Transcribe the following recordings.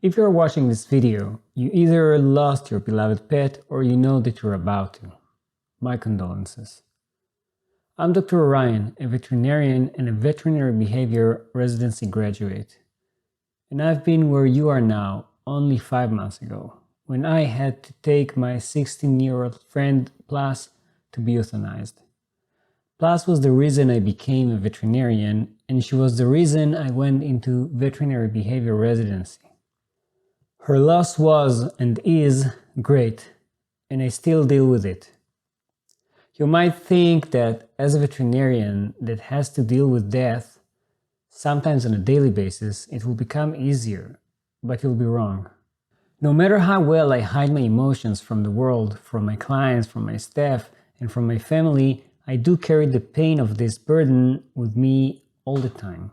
If you're watching this video, you either lost your beloved pet or you know that you're about to. My condolences. I'm Dr. Orion, a veterinarian and a veterinary behavior residency graduate. And I've been where you are now only 5 months ago, when I had to take my 16-year-old friend Plus to be euthanized. Plus was the reason I became a veterinarian, and she was the reason I went into veterinary behavior residency. Her loss was and is great, and I still deal with it. You might think that as a veterinarian that has to deal with death, sometimes on a daily basis, it will become easier, but you'll be wrong. No matter how well I hide my emotions from the world, from my clients, from my staff, and from my family, I do carry the pain of this burden with me all the time.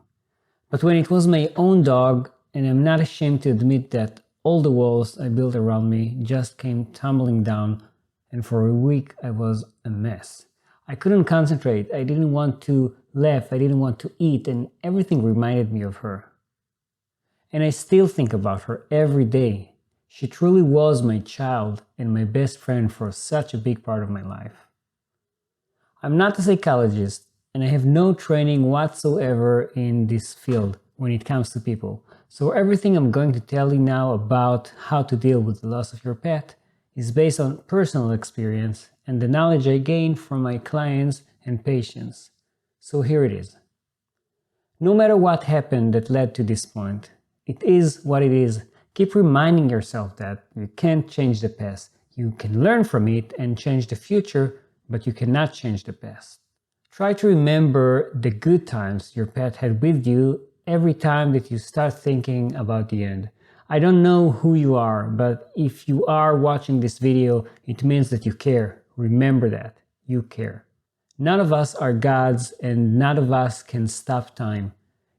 But when it was my own dog, and I'm not ashamed to admit that all the walls I built around me just came tumbling down, and for a week I was a mess. I couldn't concentrate, I didn't want to laugh, I didn't want to eat, and everything reminded me of her. And I still think about her every day. She truly was my child and my best friend for such a big part of my life. I'm not a psychologist, and I have no training whatsoever in this field when it comes to people. So everything I'm going to tell you now about how to deal with the loss of your pet is based on personal experience and the knowledge I gained from my clients and patients. So here it is. No matter what happened that led to this point, it is what it is. Keep reminding yourself that you can't change the past. You can learn from it and change the future, but you cannot change the past. Try to remember the good times your pet had with you every time that you start thinking about the end. I don't know who you are, but if you are watching this video, it means that you care. Remember that. You care. None of us are gods, and none of us can stop time.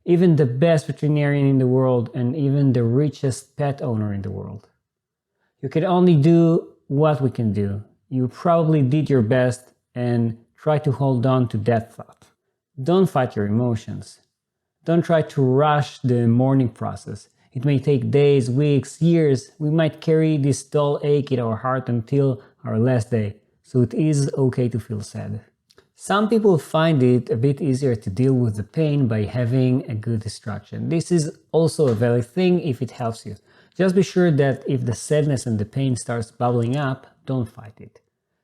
Even the best veterinarian in the world and even the richest pet owner in the world. You can only do what we can do. You probably did your best and try to hold on to that thought. Don't fight your emotions. Don't try to rush the mourning process. It may take days, weeks, years. We might carry this dull ache in our heart until our last day. So it is okay to feel sad. Some people find it a bit easier to deal with the pain by having a good distraction. This is also a valid thing if it helps you. Just be sure that if the sadness and the pain starts bubbling up, don't fight it.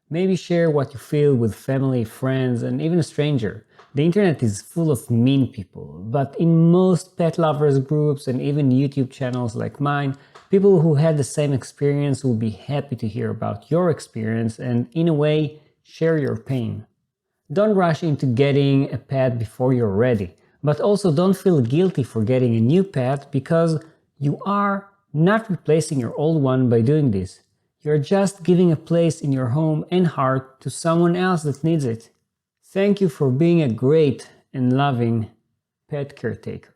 Maybe share what you feel with family, friends, and even a stranger. The internet is full of mean people, but in most pet lovers groups and even YouTube channels like mine, people who had the same experience will be happy to hear about your experience and, in a way, share your pain. Don't rush into getting a pet before you're ready, but also don't feel guilty for getting a new pet because you are not replacing your old one by doing this. You're just giving a place in your home and heart to someone else that needs it. Thank you for being a great and loving pet caretaker.